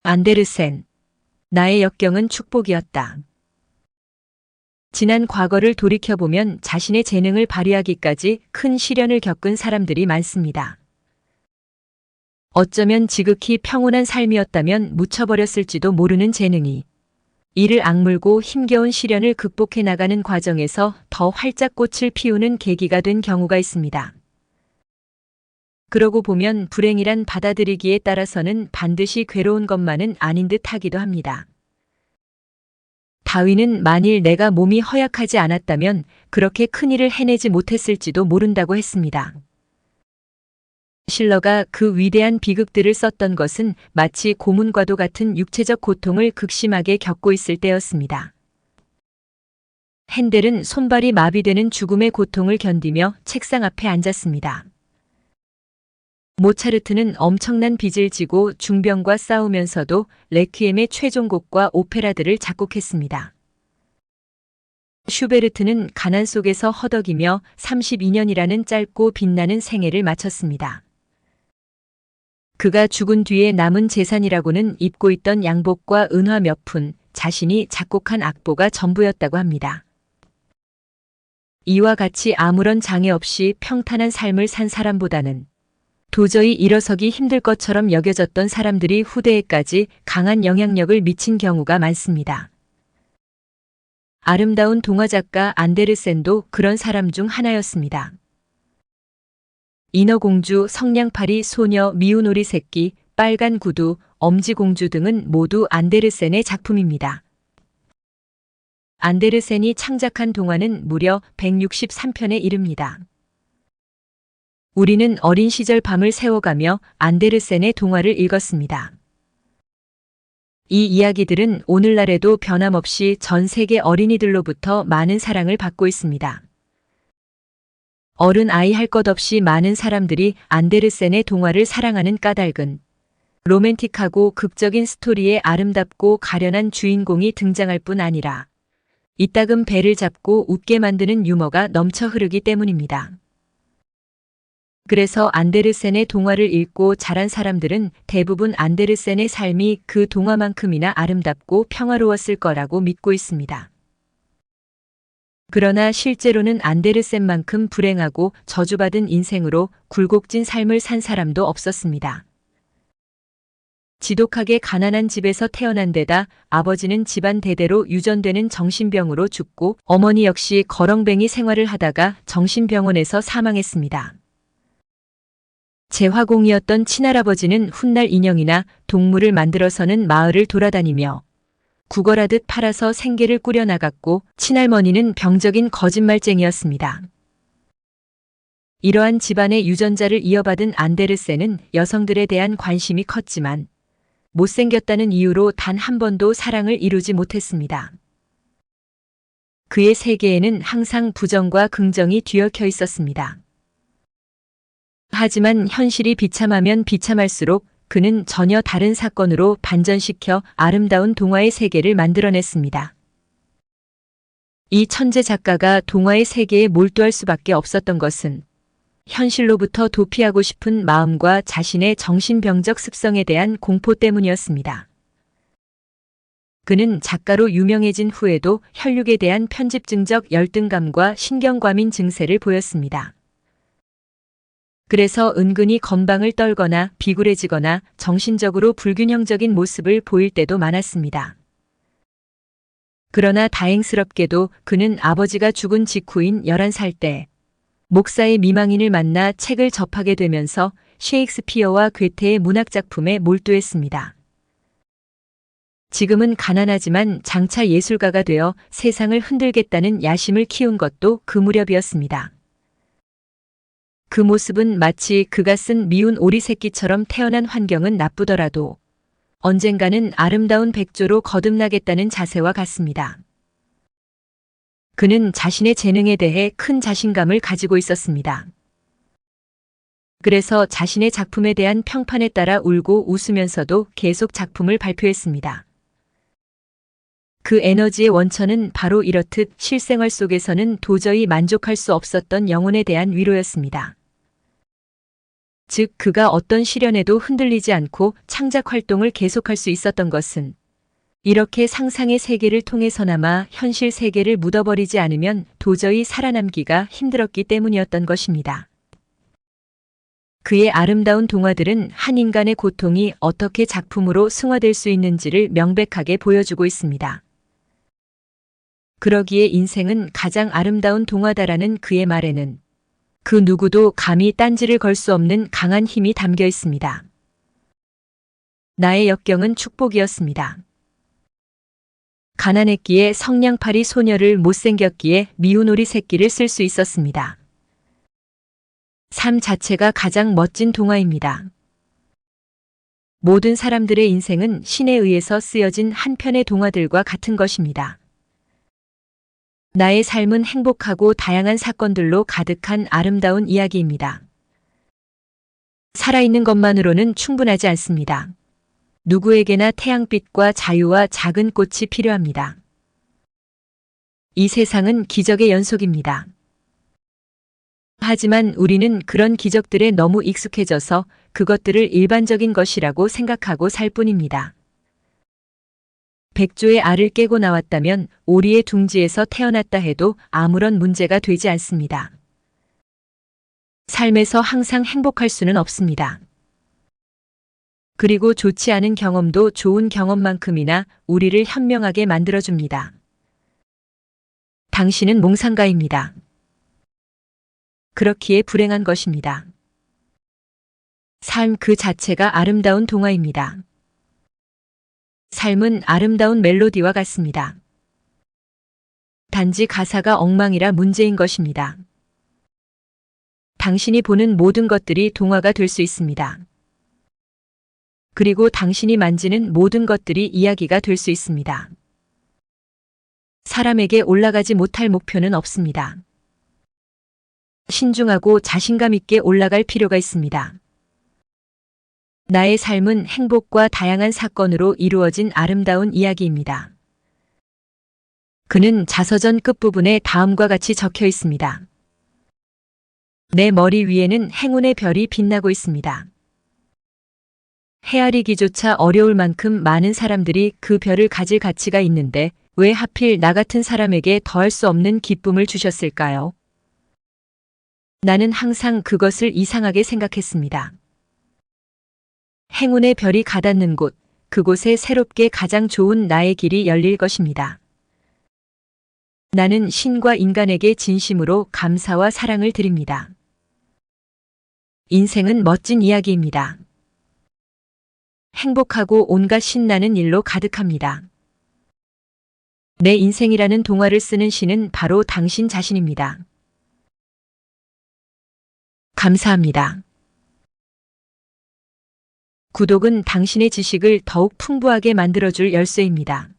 안데르센. 나의 역경은 축복이었다. 지난 과거를 돌이켜보면 자신의 재능을 발휘하기까지 큰 시련을 겪은 사람들이 많습니다. 어쩌면 지극히 평온한 삶이었다면 묻혀버렸을지도 모르는 재능이 이를 악물고 힘겨운 시련을 극복해 나가는 과정에서 더 활짝 꽃을 피우는 계기가 된 경우가 있습니다. 그러고 보면 불행이란 받아들이기에 따라서는 반드시 괴로운 것만은 아닌 듯 하기도 합니다. 다윈은 만일 내가 몸이 허약하지 않았다면 그렇게 큰 일을 해내지 못했을지도 모른다고 했습니다. 실러가 그 위대한 비극들을 썼던 것은 마치 고문과도 같은 육체적 고통을 극심하게 겪고 있을 때였습니다. 핸델은 손발이 마비되는 죽음의 고통을 견디며 책상 앞에 앉았습니다. 모차르트는 엄청난 빚을 지고 중병과 싸우면서도 레퀴엠의 최종곡과 오페라들을 작곡했습니다. 슈베르트는 가난 속에서 허덕이며 32년이라는 짧고 빛나는 생애를 마쳤습니다. 그가 죽은 뒤에 남은 재산이라고는 입고 있던 양복과 은화 몇 푼, 자신이 작곡한 악보가 전부였다고 합니다. 이와 같이 아무런 장애 없이 평탄한 삶을 산 사람보다는 도저히 일어서기 힘들 것처럼 여겨졌던 사람들이 후대에까지 강한 영향력을 미친 경우가 많습니다. 아름다운 동화작가 안데르센도 그런 사람 중 하나였습니다. 인어공주, 성냥팔이 소녀, 미운 오리 새끼, 빨간 구두, 엄지공주 등은 모두 안데르센의 작품입니다. 안데르센이 창작한 동화는 무려 163편에 이릅니다. 우리는 어린 시절 밤을 새워가며 안데르센의 동화를 읽었습니다. 이 이야기들은 오늘날에도 변함없이 전 세계 어린이들로부터 많은 사랑을 받고 있습니다. 어른 아이 할 것 없이 많은 사람들이 안데르센의 동화를 사랑하는 까닭은 로맨틱하고 극적인 스토리에 아름답고 가련한 주인공이 등장할 뿐 아니라 이따금 배를 잡고 웃게 만드는 유머가 넘쳐 흐르기 때문입니다. 그래서 안데르센의 동화를 읽고 자란 사람들은 대부분 안데르센의 삶이 그 동화만큼이나 아름답고 평화로웠을 거라고 믿고 있습니다. 그러나 실제로는 안데르센만큼 불행하고 저주받은 인생으로 굴곡진 삶을 산 사람도 없었습니다. 지독하게 가난한 집에서 태어난 데다 아버지는 집안 대대로 유전되는 정신병으로 죽고 어머니 역시 거렁뱅이 생활을 하다가 정신병원에서 사망했습니다. 재화공이었던 친할아버지는 훗날 인형이나 동물을 만들어서는 마을을 돌아다니며 구걸하듯 팔아서 생계를 꾸려나갔고 친할머니는 병적인 거짓말쟁이였습니다. 이러한 집안의 유전자를 이어받은 안데르센은 여성들에 대한 관심이 컸지만 못생겼다는 이유로 단 한 번도 사랑을 이루지 못했습니다. 그의 세계에는 항상 부정과 긍정이 뒤엉켜 있었습니다. 하지만 현실이 비참하면 비참할수록 그는 전혀 다른 사건으로 반전시켜 아름다운 동화의 세계를 만들어냈습니다. 이 천재 작가가 동화의 세계에 몰두할 수밖에 없었던 것은 현실로부터 도피하고 싶은 마음과 자신의 정신병적 습성에 대한 공포 때문이었습니다. 그는 작가로 유명해진 후에도 혈육에 대한 편집증적 열등감과 신경과민 증세를 보였습니다. 그래서 은근히 건방을 떨거나 비굴해지거나 정신적으로 불균형적인 모습을 보일 때도 많았습니다. 그러나 다행스럽게도 그는 아버지가 죽은 직후인 11살 때 목사의 미망인을 만나 책을 접하게 되면서 셰익스피어와 괴테의 문학작품에 몰두했습니다. 지금은 가난하지만 장차 예술가가 되어 세상을 흔들겠다는 야심을 키운 것도 그 무렵이었습니다. 그 모습은 마치 그가 쓴 미운 오리 새끼처럼 태어난 환경은 나쁘더라도 언젠가는 아름다운 백조로 거듭나겠다는 자세와 같습니다. 그는 자신의 재능에 대해 큰 자신감을 가지고 있었습니다. 그래서 자신의 작품에 대한 평판에 따라 울고 웃으면서도 계속 작품을 발표했습니다. 그 에너지의 원천은 바로 이렇듯 실생활 속에서는 도저히 만족할 수 없었던 영혼에 대한 위로였습니다. 즉 그가 어떤 시련에도 흔들리지 않고 창작 활동을 계속할 수 있었던 것은 이렇게 상상의 세계를 통해서나마 현실 세계를 묻어버리지 않으면 도저히 살아남기가 힘들었기 때문이었던 것입니다. 그의 아름다운 동화들은 한 인간의 고통이 어떻게 작품으로 승화될 수 있는지를 명백하게 보여주고 있습니다. 그러기에 인생은 가장 아름다운 동화다라는 그의 말에는 그 누구도 감히 딴지를 걸 수 없는 강한 힘이 담겨 있습니다. 나의 역경은 축복이었습니다. 가난했기에 성냥팔이 소녀를 못생겼기에 미운 오리 새끼를 쓸 수 있었습니다. 삶 자체가 가장 멋진 동화입니다. 모든 사람들의 인생은 신에 의해서 쓰여진 한 편의 동화들과 같은 것입니다. 나의 삶은 행복하고 다양한 사건들로 가득한 아름다운 이야기입니다. 살아있는 것만으로는 충분하지 않습니다. 누구에게나 태양빛과 자유와 작은 꽃이 필요합니다. 이 세상은 기적의 연속입니다. 하지만 우리는 그런 기적들에 너무 익숙해져서 그것들을 일반적인 것이라고 생각하고 살 뿐입니다. 백조의 알을 깨고 나왔다면 오리의 둥지에서 태어났다 해도 아무런 문제가 되지 않습니다. 삶에서 항상 행복할 수는 없습니다. 그리고 좋지 않은 경험도 좋은 경험만큼이나 우리를 현명하게 만들어줍니다. 당신은 몽상가입니다. 그렇기에 불행한 것입니다. 삶 그 자체가 아름다운 동화입니다. 삶은 아름다운 멜로디와 같습니다. 단지 가사가 엉망이라 문제인 것입니다. 당신이 보는 모든 것들이 동화가 될 수 있습니다. 그리고 당신이 만지는 모든 것들이 이야기가 될 수 있습니다. 사람에게 올라가지 못할 목표는 없습니다. 신중하고 자신감 있게 올라갈 필요가 있습니다. 나의 삶은 행복과 다양한 사건으로 이루어진 아름다운 이야기입니다. 그는 자서전 끝부분에 다음과 같이 적혀 있습니다. 내 머리 위에는 행운의 별이 빛나고 있습니다. 헤아리기조차 어려울 만큼 많은 사람들이 그 별을 가질 가치가 있는데 왜 하필 나 같은 사람에게 더할 수 없는 기쁨을 주셨을까요? 나는 항상 그것을 이상하게 생각했습니다. 행운의 별이 가닿는 곳, 그곳에 새롭게 가장 좋은 나의 길이 열릴 것입니다. 나는 신과 인간에게 진심으로 감사와 사랑을 드립니다. 인생은 멋진 이야기입니다. 행복하고 온갖 신나는 일로 가득합니다. 내 인생이라는 동화를 쓰는 신은 바로 당신 자신입니다. 감사합니다. 구독은 당신의 지식을 더욱 풍부하게 만들어줄 열쇠입니다.